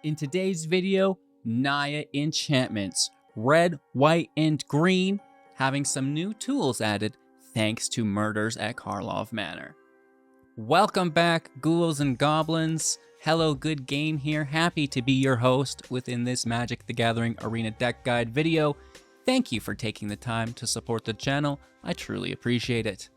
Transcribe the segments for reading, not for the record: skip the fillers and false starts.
In today's video, Naya Enchantments, red, white, and green, having some new tools added thanks to murders at Karlov Manor. Welcome back, ghouls and goblins. Hello, good game here. Happy to be your host within this Magic the Gathering Arena deck guide video. Thank you for taking the time to support the channel. I truly appreciate it.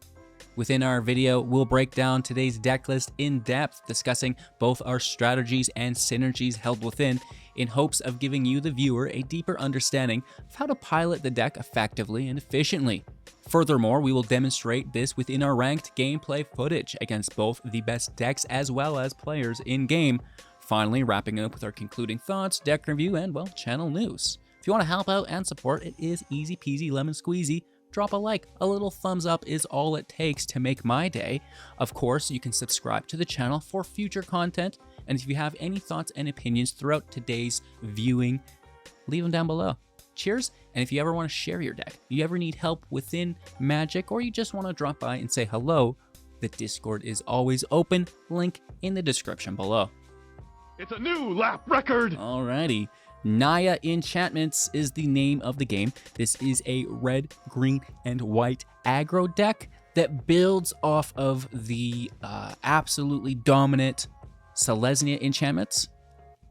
Within our video, we'll break down today's deck list in depth, discussing both our strategies and synergies held within, in hopes of giving you, the viewer, a deeper understanding of how to pilot the deck effectively and efficiently. Furthermore, we will demonstrate this within our ranked gameplay footage against both the best decks as well as players in-game. Finally, wrapping up with our concluding thoughts, deck review, and, well, channel news. If you want to help out and support, it is easy peasy lemon squeezy. Drop a like, a little thumbs up is all it takes to make my day. Of course, you can subscribe to the channel for future content, and if you have any thoughts and opinions throughout today's viewing, leave them down below. Cheers, and if you ever want to share your deck, you ever need help within Magic, or you just want to drop by and say hello, the Discord is always open, link in the description below. It's a new lap record! Alrighty. Naya Enchantments is the name of the game. This is a red, green, and white aggro deck that builds off of the absolutely dominant Selesnya enchantments,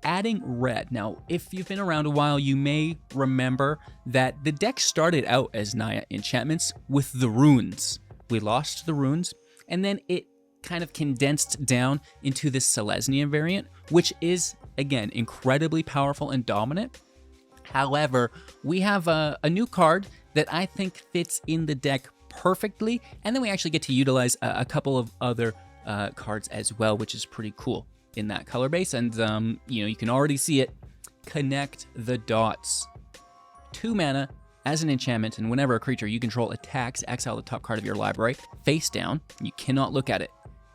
adding red. Now, if you've been around a while, you may remember that the deck started out as Naya Enchantments with the runes. We lost the runes, and then it kind of condensed down into this Selesnya variant, which is, again, incredibly powerful and dominant. However, we have a new card that I think fits in the deck perfectly, and then we actually get to utilize a couple of other cards as well, which is pretty cool in that color base. And you can already see it. Connect the Dots. 2 mana as an enchantment, and whenever a creature you control attacks, exile the top card of your library face down. You cannot look at it.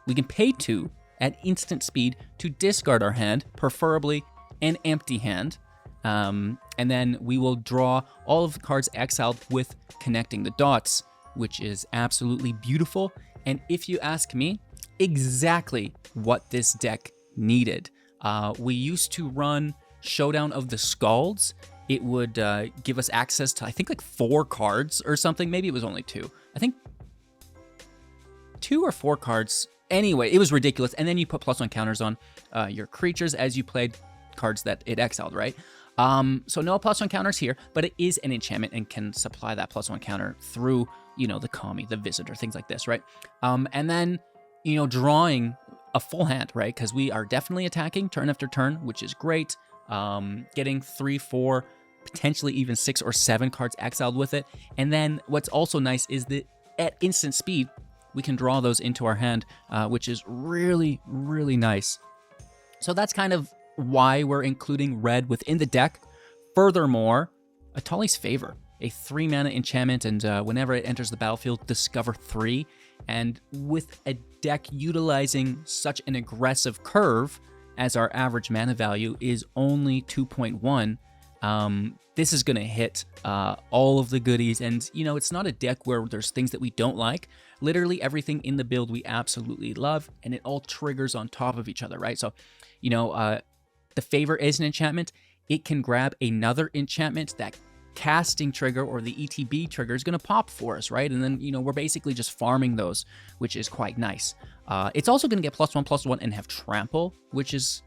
We can pay 2 at instant speed to discard our hand, preferably an empty hand. And then we will draw all of the cards exiled with Connecting the Dots, which is absolutely beautiful. And if you ask me, exactly what this deck needed. We used to run Showdown of the Scalds. It would give us access to, I think, like 4 cards or something. Maybe it was only 2. I think 2 or 4 cards. Anyway, it was ridiculous. And then you put +1 counters on your creatures as you played cards that it exiled, right? So no +1 counters here, but it is an enchantment and can supply that +1 counter through, the Kami, the Visitor, things like this, right? And then, drawing a full hand, right? Because we are definitely attacking turn after turn, which is great. Getting 3, 4, potentially even 6 or 7 cards exiled with it. And then what's also nice is that at instant speed, we can draw those into our hand, which is really, really nice. So that's kind of why we're including red within the deck. Furthermore, Atali's Favor, a 3 mana enchantment, and whenever it enters the battlefield, discover 3. And with a deck utilizing such an aggressive curve, as our average mana value is only 2.1, this is going to hit all of the goodies. And, it's not a deck where there's things that we don't like. Literally everything in the build we absolutely love, and it all triggers on top of each other, right? So, the Favor is an enchantment. It can grab another enchantment. That casting trigger or the ETB trigger is going to pop for us, right? And then, we're basically just farming those, which is quite nice. It's also going to get +1/+1 and have Trample, which is,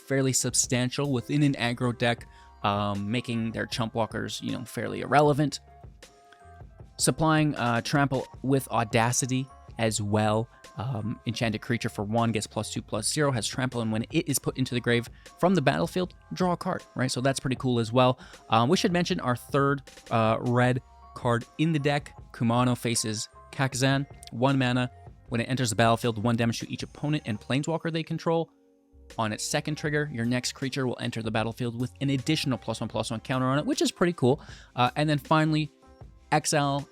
fairly substantial within an aggro deck, making their chump blockers, fairly irrelevant. Supplying Trample with Audacity as well. Enchanted creature for 1 gets +2/+0, has Trample, and when it is put into the grave from the battlefield, draw a card, right? So that's pretty cool as well. We should mention our third red card in the deck. Kumano faces Kakazan, 1 mana. When it enters the battlefield, 1 damage to each opponent and planeswalker they control. On its second trigger, your next creature will enter the battlefield with an additional +1/+1 counter on it, which is pretty cool. And then finally, exile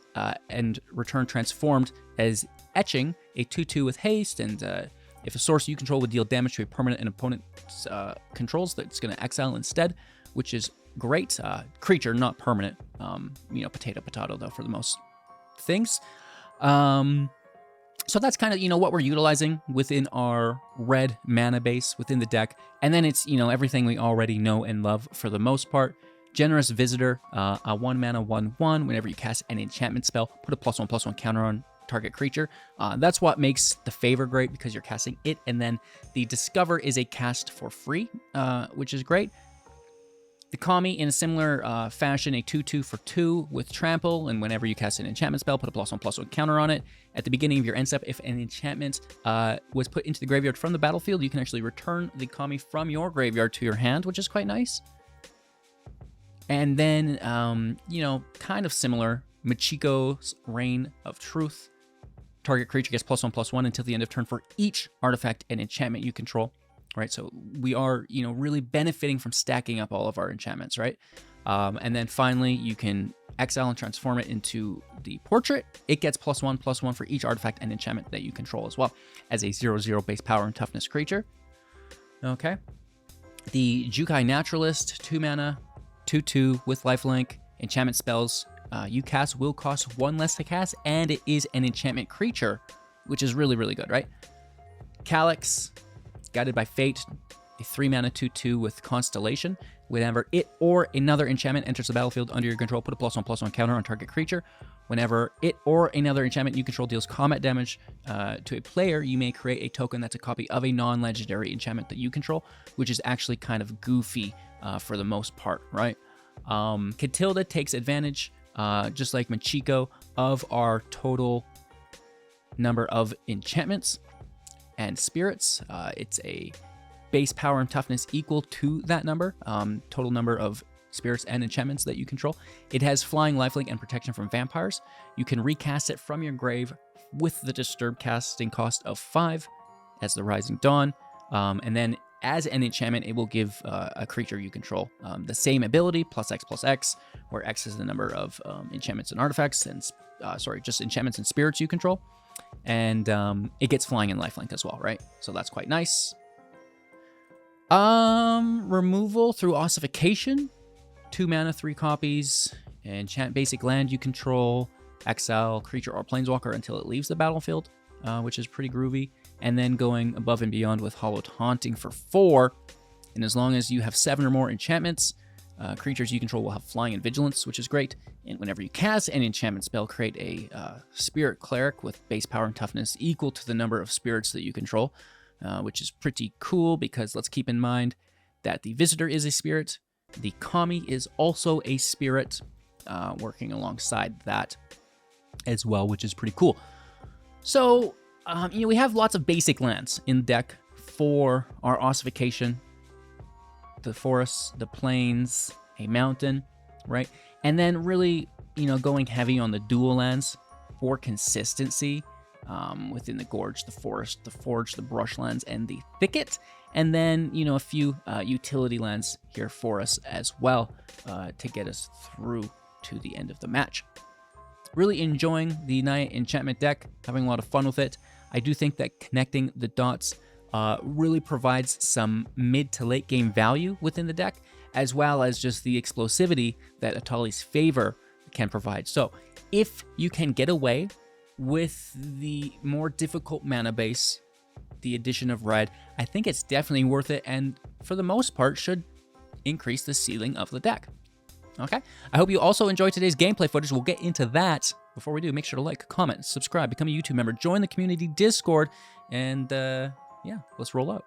and return transformed as Etching, a 2/2 with haste, and if a source you control would deal damage to a permanent an opponent controls, that's going to exile instead, which is great. Creature, not permanent. Potato, though, for the most things. So that's kind of, what we're utilizing within our red mana base within the deck. And then it's, everything we already know and love for the most part. Generous Visitor, a 1 mana 1/1. Whenever you cast an enchantment spell, put a +1/+1 counter on target creature. That's what makes the Favor great, because you're casting it. And then the Discover is a cast for free, which is great. The Kami, in a similar fashion, a 2/2 for 2 with Trample, and whenever you cast an enchantment spell, put a +1/+1 counter on it. At the beginning of your end step, if an enchantment was put into the graveyard from the battlefield, you can actually return the Kami from your graveyard to your hand, which is quite nice. And then, kind of similar, Machiko's Reign of Truth. Target creature gets +1/+1 until the end of turn for each artifact and enchantment you control. Right, so we are, really benefiting from stacking up all of our enchantments, right? And then finally, you can exile and transform it into the Portrait. It gets +1/+1 for each artifact and enchantment that you control as well, as a 0/0 base power and toughness creature. Okay. The Jukai Naturalist, 2 mana, 2/2 with lifelink. Enchantment spells you cast will cost 1 less to cast, and it is an enchantment creature, which is really, really good, right? Calyx, Guided by Fate, a 3 mana 2/2 with Constellation. Whenever it or another enchantment enters the battlefield under your control, put a +1/+1 counter on target creature. Whenever it or another enchantment you control deals combat damage to a player, you may create a token that's a copy of a non-legendary enchantment that you control, which is actually kind of goofy for the most part, right? Katilda takes advantage, just like Machiko, of our total number of enchantments and spirits. It's a base power and toughness equal to that number, total number of spirits and enchantments that you control. It has flying, lifelink, and protection from vampires. You can recast it from your grave with the Disturb casting cost of 5 as the Rising Dawn. And then as an enchantment, it will give a creature you control the same ability, +X/+X, where X is the number of enchantments and artifacts, and just enchantments and spirits you control. And it gets flying and lifelink as well, right? So that's quite nice. Removal through Ossification, 2 mana, 3 copies, enchant basic land you control, exile creature or planeswalker until it leaves the battlefield, which is pretty groovy. And then going above and beyond with Hallowed Haunting for 4, and as long as you have 7 or more enchantments, creatures you control will have flying and vigilance, which is great. And whenever you cast an enchantment spell, create a spirit cleric with base power and toughness equal to the number of spirits that you control, which is pretty cool, because let's keep in mind that the Visitor is a spirit. The Kami is also a spirit, working alongside that as well, which is pretty cool. So, we have lots of basic lands in deck for our Ossification. The forests, the plains, a mountain, right? And then really, going heavy on the dual lands for consistency within the Gorge, the Forest, the Forge, the Brushlands, and the Thicket. And then, a few utility lands here for us as well to get us through to the end of the match. Really enjoying the Naya Enchantment deck, having a lot of fun with it. I do think that connecting the dots really provides some mid to late game value within the deck, as well as just the explosivity that Atali's Favor can provide. So if you can get away with the more difficult mana base, the addition of red, I think it's definitely worth it, and for the most part should increase the ceiling of the deck. Okay, I hope you also enjoyed today's gameplay footage. We'll get into that. Before we do, make sure to like, comment, subscribe, become a YouTube member, join the community Discord, and yeah, let's roll out.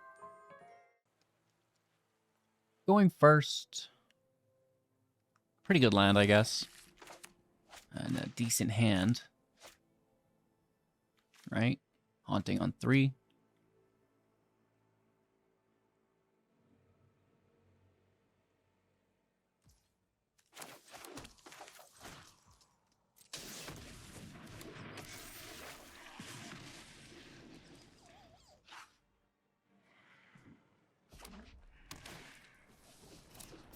Going first, pretty good land, I guess, and a decent hand, right? Haunting on 3.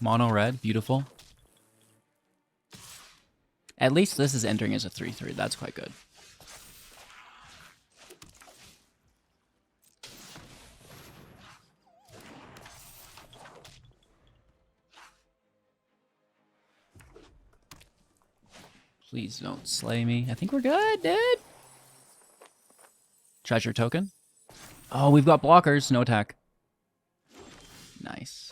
Mono red, beautiful. At least this is entering as a 3/3. That's quite good. Please don't slay me. I think we're good, dude. Treasure token. Oh, we've got blockers. No attack. Nice.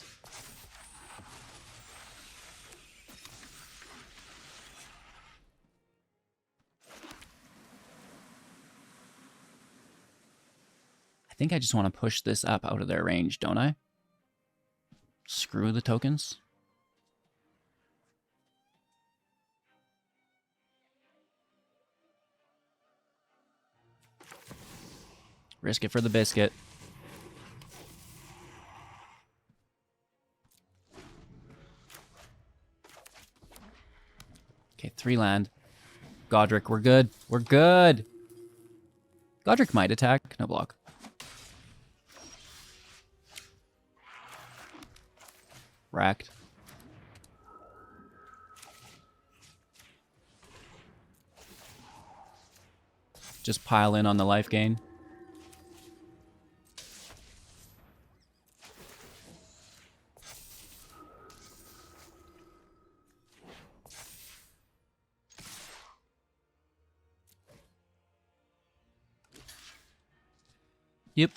I think I just want to push this up out of their range, don't I? Screw the tokens. Risk it for the biscuit. Okay, 3 land. Godric, we're good. We're good. Godric might attack. No block. Racked. Just pile in on the life gain. Yep.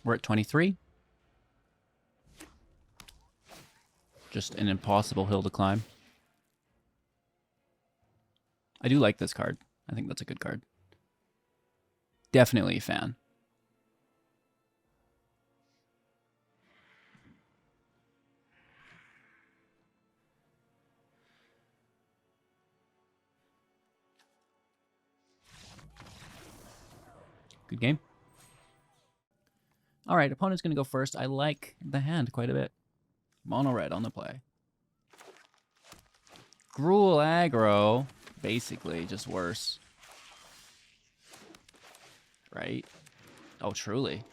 We're at 23. Just an impossible hill to climb. I do like this card. I think that's a good card. Definitely a fan. Good game. All right, opponent's going to go first. I like the hand quite a bit. Mono red on the play. Gruul aggro. Basically, just worse. Right? Oh, truly.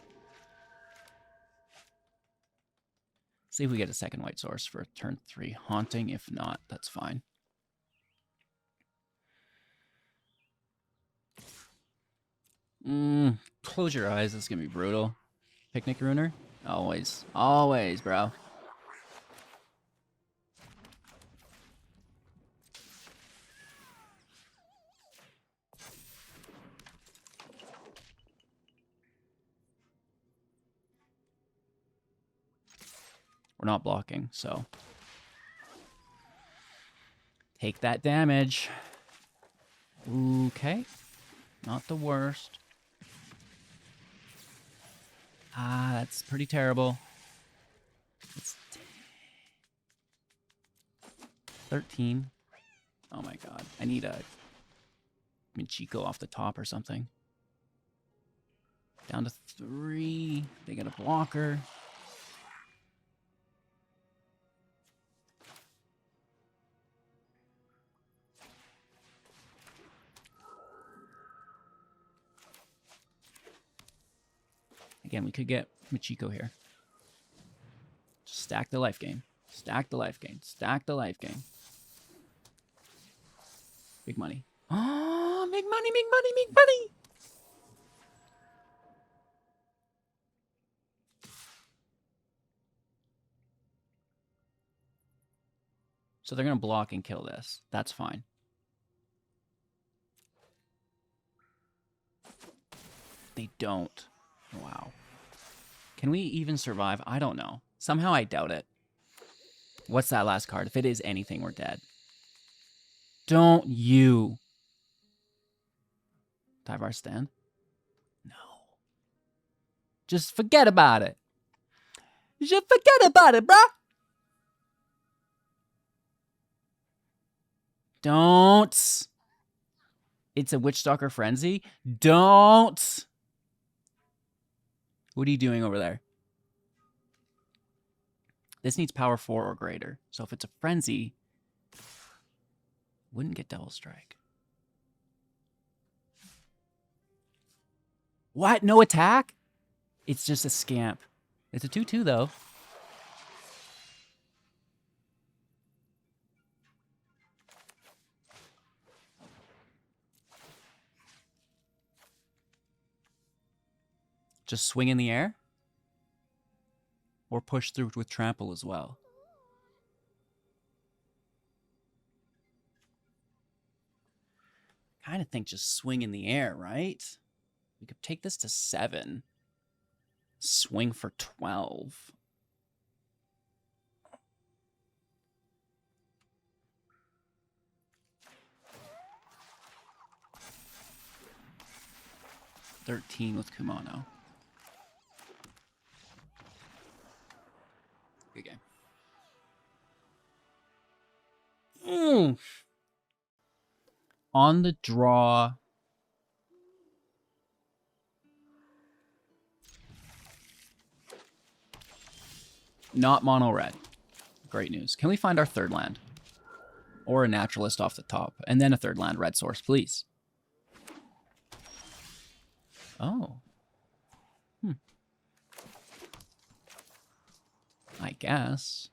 See if we get a second white source for turn 3. Haunting. If not, that's fine. Close your eyes. This is going to be brutal. Picnic Ruiner? Always. Always, bro. We're not blocking, so take that damage. Okay. Not the worst. Ah, that's pretty terrible. It's 13. Oh my god. I need a Michiko off the top or something. Down to 3. They get a blocker. Again, we could get Michiko here. Just stack the life gain. Stack the life gain. Stack the life gain. Big money. Oh, big money, big money, big money! So they're going to block and kill this. That's fine. They don't. Wow. Can we even survive? I don't know. Somehow I doubt it. What's that last card? If it is anything, we're dead. Don't you. Tyvar stand? No. Just forget about it. Just forget about it, bruh. Don't. It's a Witchstalker Frenzy. Don't. What are you doing over there? This needs power 4 or greater. So if it's a Frenzy, wouldn't get Double Strike. What? No attack? It's just a scamp. It's a 2/2 though. Just swing in the air? Or push through with trample as well? kind of think just swing in the air, right? We could take this to 7. Swing for 12. $13 with Kumano. Good game. On the draw. Not mono red. Great news. Can we find our third land? Or a naturalist off the top. And then a third land, red source, please. Oh. I guess.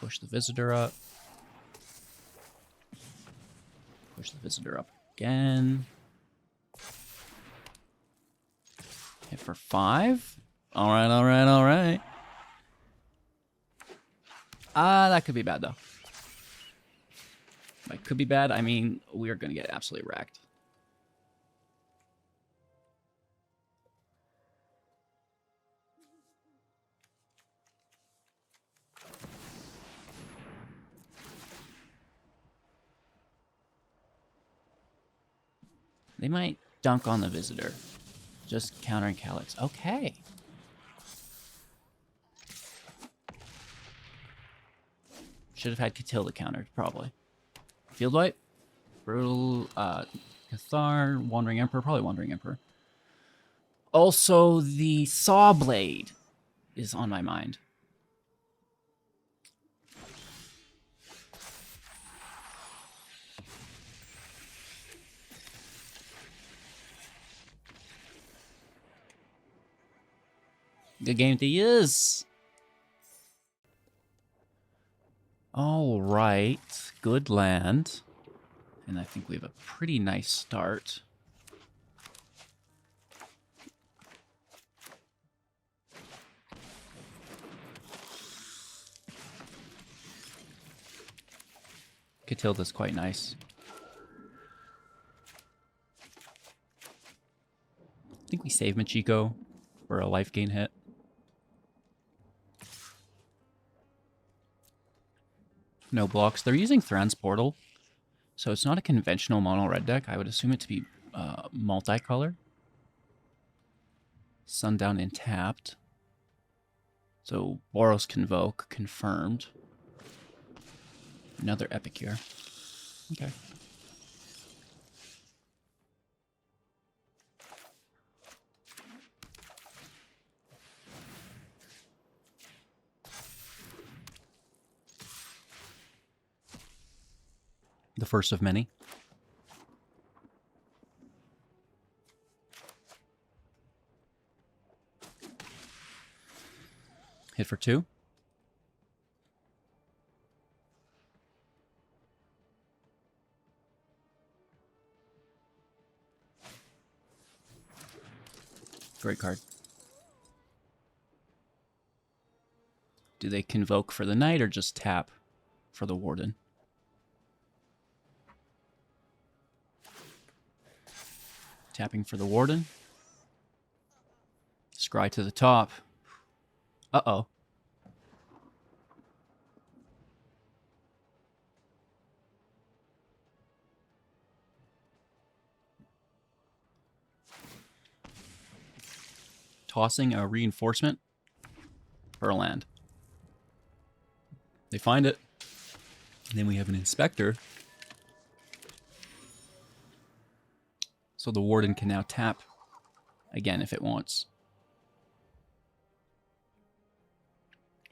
Push the visitor up. Push the visitor up again. Hit for 5. All right, all right, all right. That could be bad, though. That could be bad. I mean, we are going to get absolutely wrecked. They might dunk on the visitor. Just countering Calyx. Okay. Should have had Katilda countered, probably. Field wipe. Brutal. Cathar. Wandering Emperor. Probably Wandering Emperor. Also, the Saw Blade is on my mind. Good game to use. All right, good land. And I think we have a pretty nice start. Katilda's quite nice. I think we save Machiko for a life gain hit. No blocks. They're using Thran's Portal, so it's not a conventional mono red deck. I would assume it to be multicolor. Sundown and tapped. So Boros Convoke confirmed. Another Epicure. Okay. The first of many. Hit for 2. Great card. Do they convoke for the night or just tap for the warden? Tapping for the warden. Scry to the top. Uh-oh. Tossing a reinforcement for a land. They find it. And then we have an inspector. So the warden can now tap again if it wants.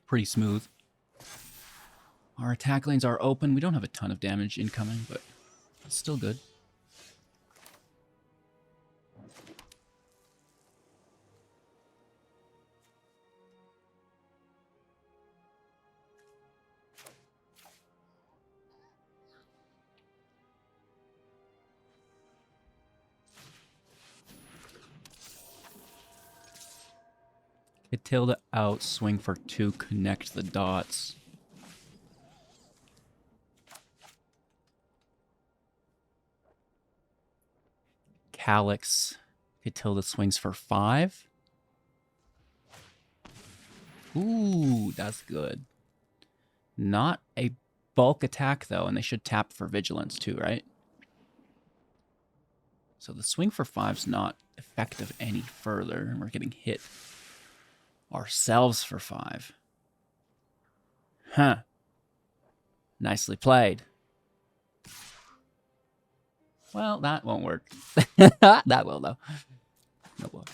Pretty smooth. Our attack lanes are open. We don't have a ton of damage incoming, but it's still good. Katilda out, swing for 2, connect the dots. Calyx. Katilda swings for 5. Ooh, that's good. Not a bulk attack, though, and they should tap for vigilance, too, right? So the swing for 5's not effective any further, and we're getting hit ourselves for 5. Huh. Nicely played. Well, that won't work. That will, though. No will.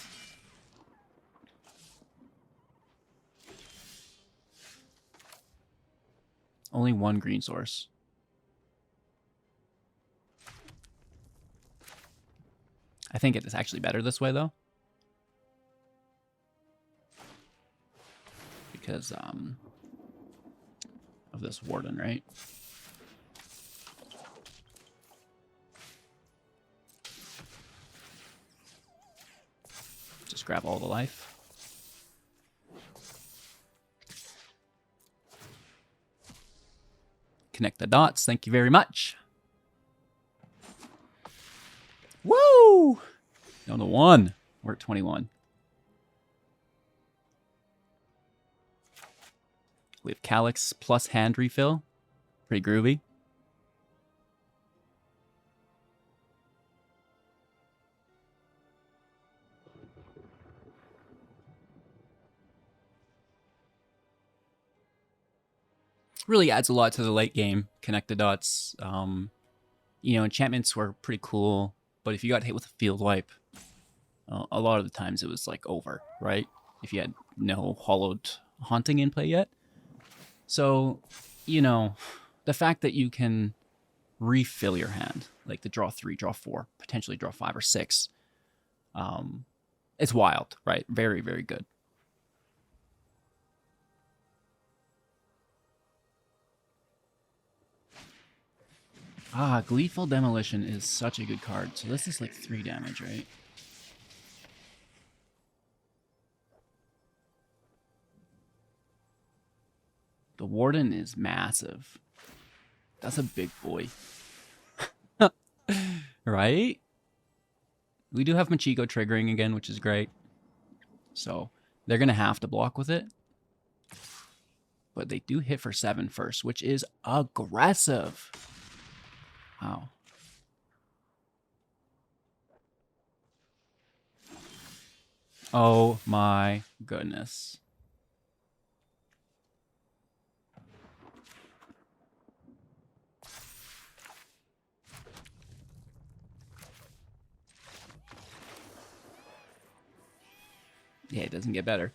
Only 1 green source. I think it is actually better this way, though. Because of this Warden, right? Just grab all the life. Connect the dots. Thank you very much. Woo! Down to 1. We're at 21. We have Calyx plus hand refill. Pretty groovy. Really adds a lot to the late game. Connect the dots. You know, enchantments were pretty cool, but if you got hit with a field wipe, a lot of the times it was like over, right? If you had no Hallowed Haunting in play yet. So, you know, the fact that you can refill your hand, like the draw 3, draw 4, potentially draw 5 or 6, it's wild, right? Very, very good. Gleeful Demolition is such a good card. So this is like 3 damage, right? The Warden is massive. That's a big boy. Right? We do have Machiko triggering again, which is great. So they're going to have to block with it. But they do hit for 7 first, which is aggressive. Wow. Oh my goodness. Yeah, it doesn't get better.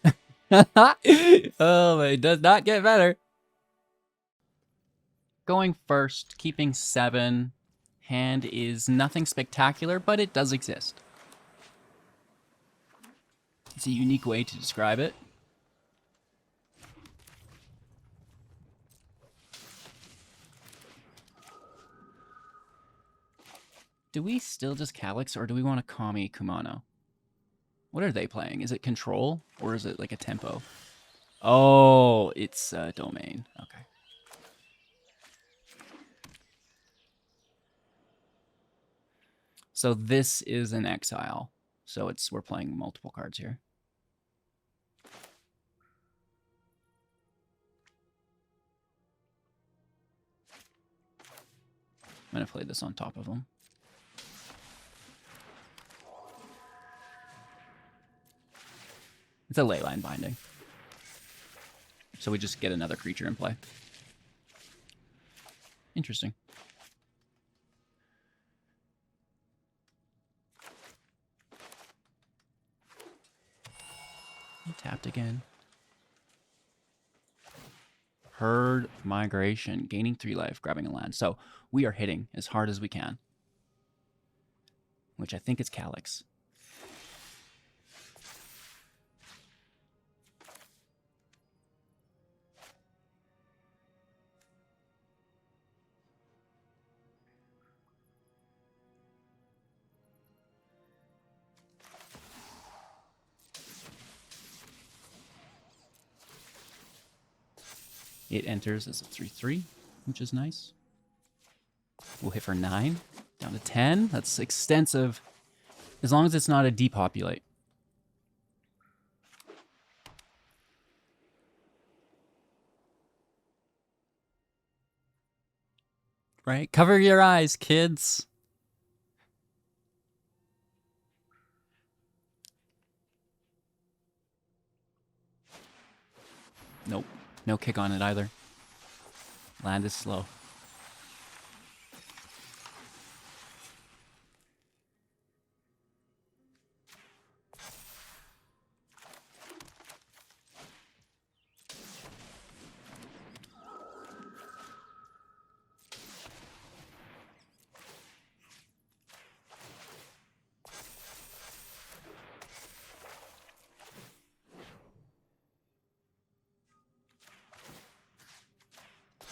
Oh, it does not get better. Going first, keeping 7. Hand is nothing spectacular, but it does exist. It's a unique way to describe it. Do we still just Calyx, or do we want to Kami Kumano? What are they playing? Is it Control, or is it like a Tempo? Oh, it's Domain. Okay. So this is an exile. So we're playing multiple cards here. I'm going to play this on top of them. It's a Leyline Binding. So we just get another creature in play. Interesting. He tapped again. Herd Migration, gaining 3 life, grabbing a land. So we are hitting as hard as we can. Which I think is Calyx. It enters as a 3/3, which is nice. We'll hit for 9, down to 10. That's extensive. As long as it's not a depopulate. Right? Cover your eyes, kids. Nope. No kick on it either. Land is slow.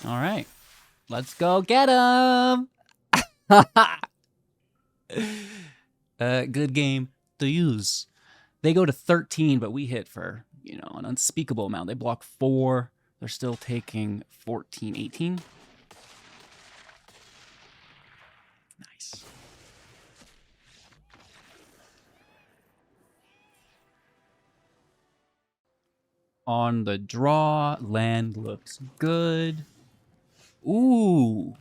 All right. Let's go get him. Good game to use. They go to 13, but we hit for, you know, an unspeakable amount. They block 4. They're still taking 14, 18. Nice. On the draw, land looks good. Ooh.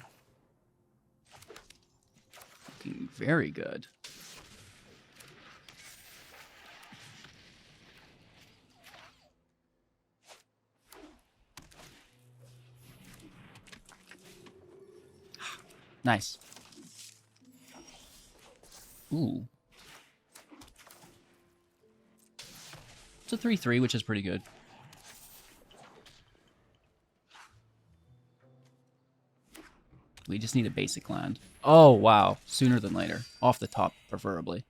Looking very good. Nice. Ooh. It's a 3/3, which is pretty good. We just need a basic land. Oh, wow. Sooner than later. Off the top, preferably.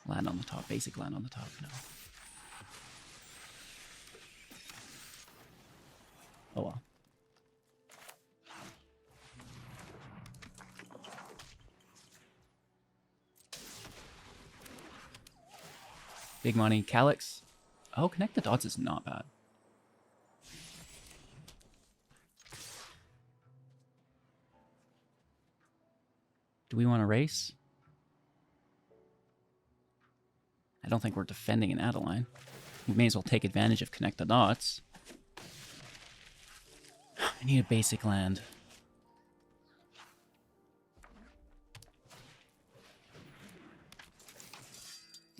Land on the top. Basic land on the top. No. Oh, well. Big money. Calyx. Oh, Connect the Dots is not bad. Do we want to race? I don't think we're defending an Adeline. We may as well take advantage of Connect the Dots. I need a basic land.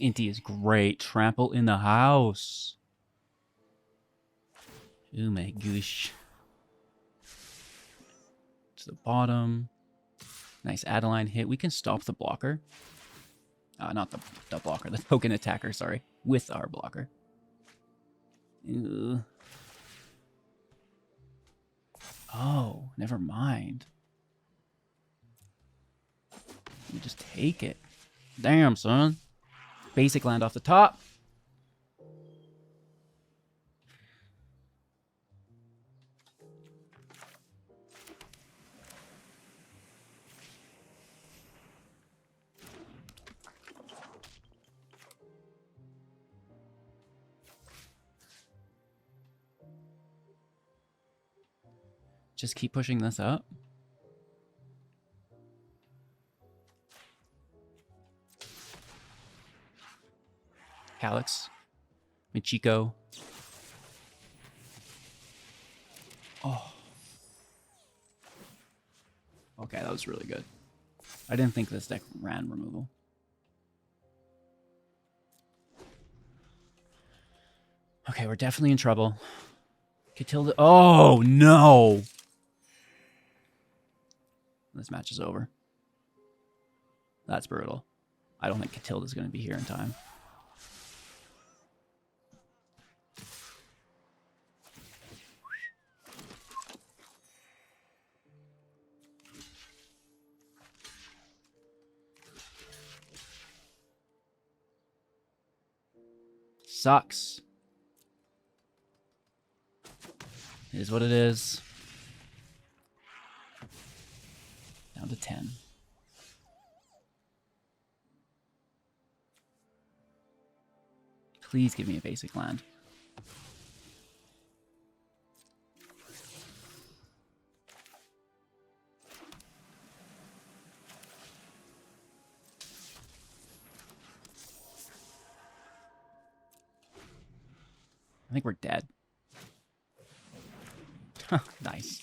Inti is great. Trample in the house. Oh my gosh. To the bottom. Nice Adeline hit. We can stop the blocker. Not the blocker, the token attacker, sorry. With our blocker. Ew. Oh, never mind. You just take it. Damn, son. Basic land off the top. Just keep pushing this up. Calyx. Michiko. Oh. Okay, that was really good. I didn't think this deck ran removal. Okay, we're definitely in trouble. Katilda. Oh, no. This match is over. That's brutal. I don't think Katilda's going to be here in time. Sucks. It is what it is. Down to 10. Please give me a basic land. think we're dead. Nice.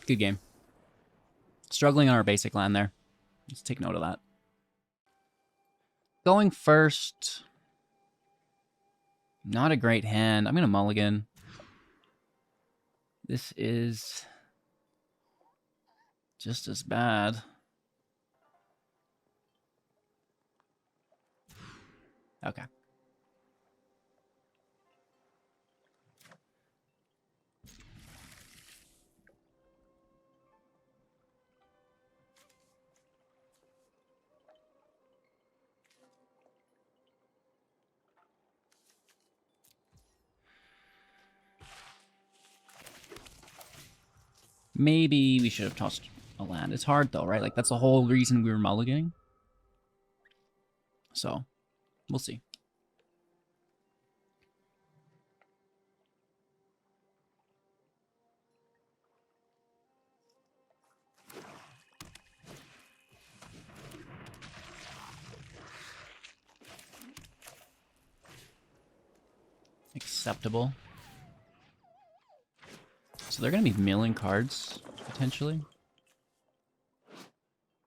Good game. Struggling on our basic land there. Let's take note of that. Going first. Not a great hand. I'm going to mulligan. This is just as bad. Okay. Maybe we should have tossed a land. It's hard though, right? Like that's the whole reason we were mulliganing. So, we'll see. Acceptable. So they're going to be milling cards, potentially.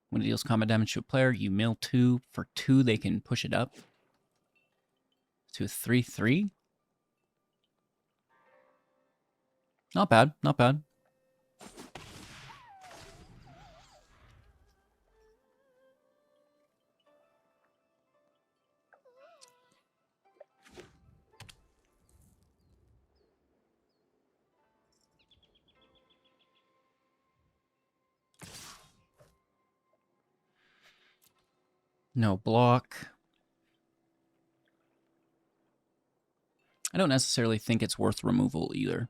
When it deals combat damage to a player, you mill 2. For 2, they can push it up to a 3/3. Not bad, not bad. No block. I don't necessarily think it's worth removal either.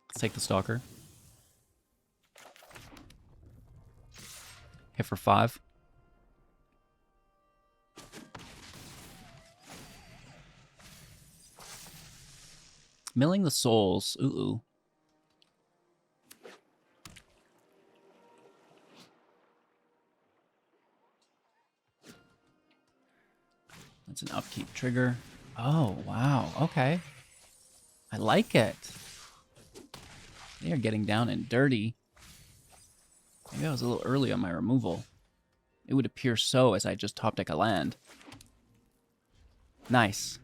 Let's take the Stalker. Hit for 5. Milling the Souls. Ooh. That's an upkeep trigger. Oh, wow. Okay. I like it. They are getting down and dirty. Maybe I was a little early on my removal. It would appear so as I just top deck a land. Nice.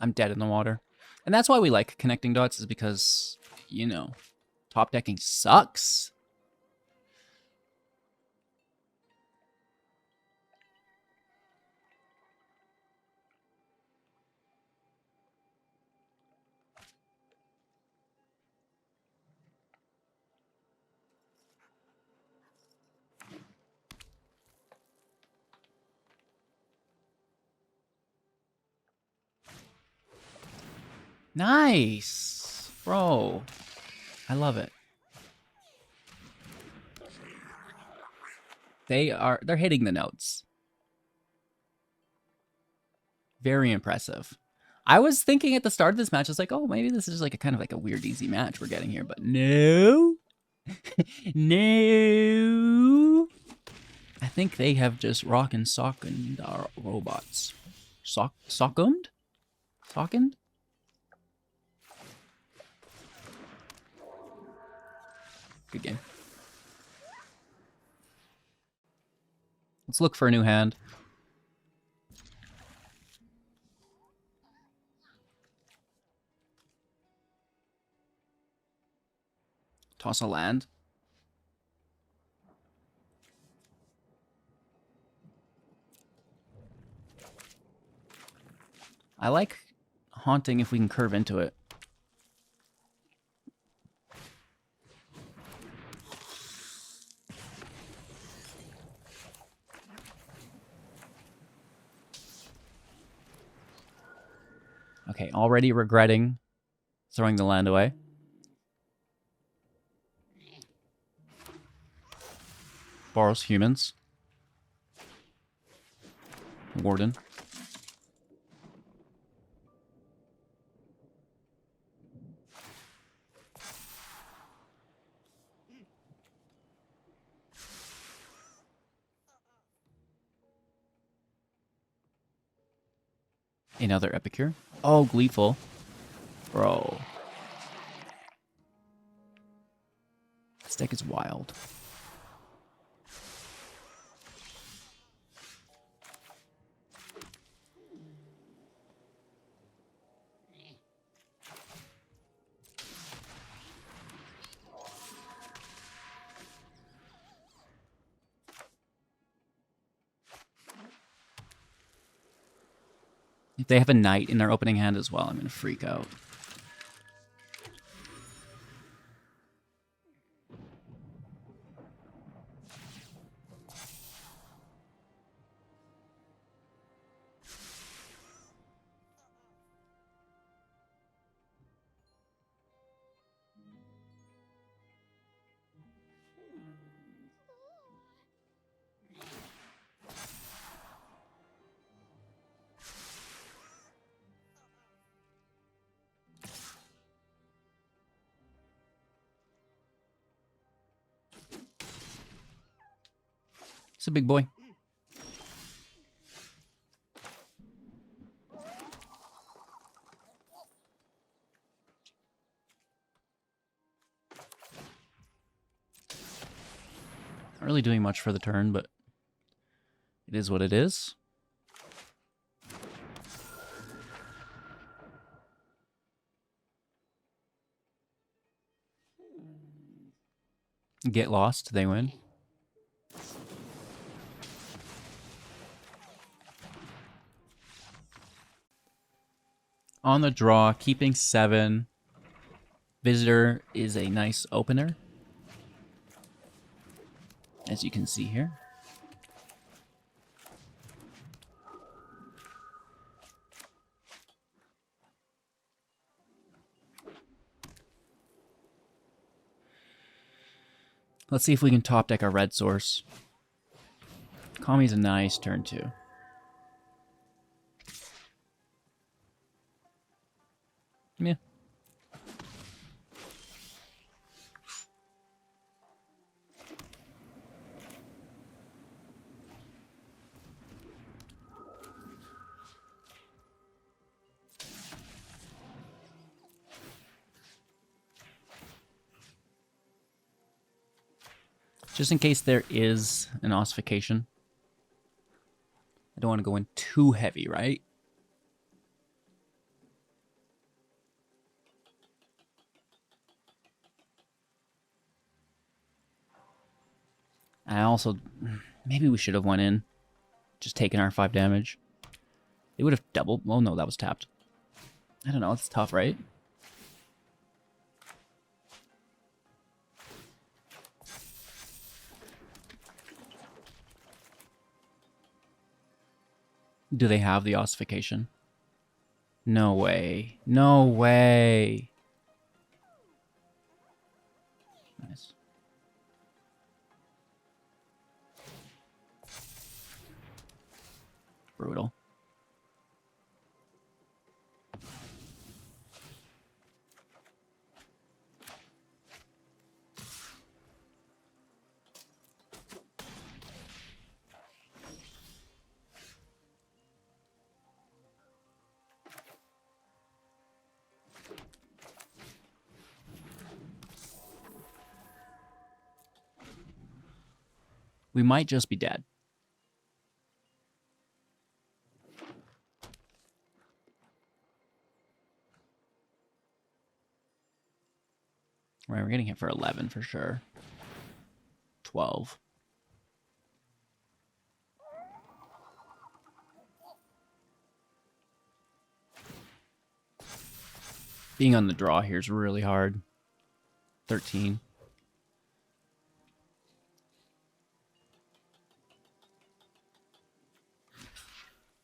I'm dead in the water. And that's why we like connecting dots, is because, you know, top decking sucks. Nice, bro. I love it. They're hitting the notes. Very impressive. I was thinking at the start of this match, I was like, oh, maybe this is like a kind of like a weird easy match we're getting here, but no. No. I think they have just rockin' sockened our robots. Sockened? Sockened? Good game. Let's look for a new hand. Toss a land. I like Haunting if we can curve into it. Okay, already regretting Throwing the land away. Borrows humans. Warden. Another Epicure. Oh, Gleeful. Bro. This deck is wild. If they have a knight in their opening hand as well, I'm going to freak out. It's a big boy. Not really doing much for the turn, but it is what it is. Get lost, they win. On the draw, keeping 7. Visitor is a nice opener, as you can see here. Let's see if we can top deck our red source. Kami's a nice turn too. Yeah. Just in case there is an ossification. I don't want to go in too heavy, right? I also... Maybe we should have went in. Just taken our 5 damage. They would have doubled... Oh no, that was tapped. I don't know, it's tough, right? Do they have the ossification? No way. No way. Nice. Brutal. We might just be dead. Right, we're getting hit for 11 for sure. 12. Being on the draw here is really hard. 13.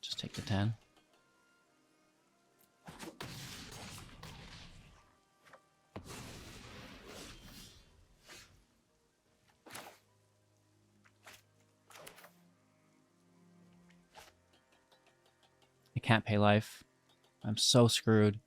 Just take the 10. can't pay life. I'm so screwed.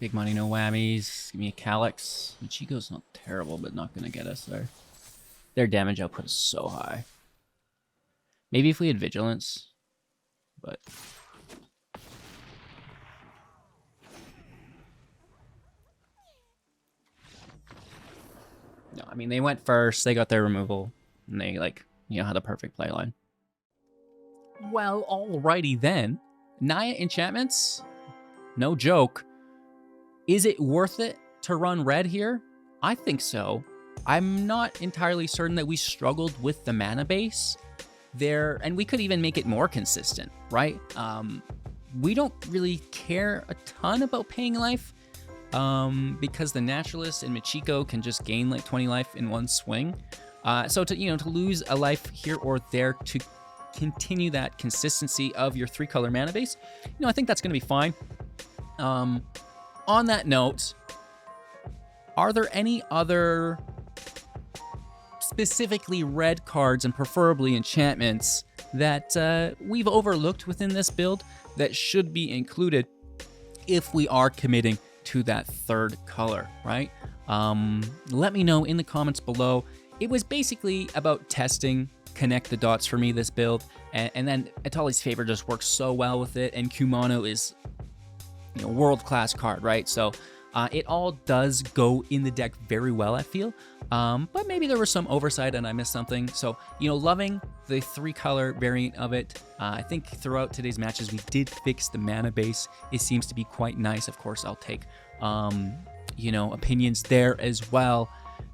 Big money, no whammies. Give me a Calyx. Michiko's not terrible, but not going to get us there. Their damage output is so high. Maybe if we had Vigilance, but... No, I mean, they went first, they got their removal, and they, like, you know, had a perfect playline. Well, alrighty then. Naya Enchantments? No joke. Is it worth it to run red here? I think so. I'm not entirely certain that we struggled with the mana base there, and we could even make it more consistent, right? We don't really care a ton about paying life because the Naturalist and Michiko can just gain like 20 life in one swing. So to lose a life here or there to continue that consistency of your 3-color mana base, I think that's going to be fine. On that note, are there any other specifically red cards and preferably enchantments that we've overlooked within this build that should be included if we are committing to that 3rd color, right? Let me know in the comments below. It was basically about testing, connect the dots for me, this build, and then Atali's Favor just works so well with it, and Kumano is world-class card, right? So it all does go in the deck very well, I feel. But maybe there was some oversight and I missed something. So, loving the 3-color variant of it. I think throughout today's matches, we did fix the mana base. It seems to be quite nice. Of course, I'll take, opinions there as well,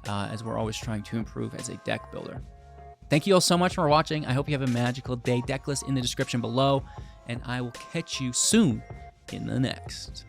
as we're always trying to improve as a deck builder. Thank you all so much for watching. I hope you have a magical day. Decklist in the description below, and I will catch you soon in the next.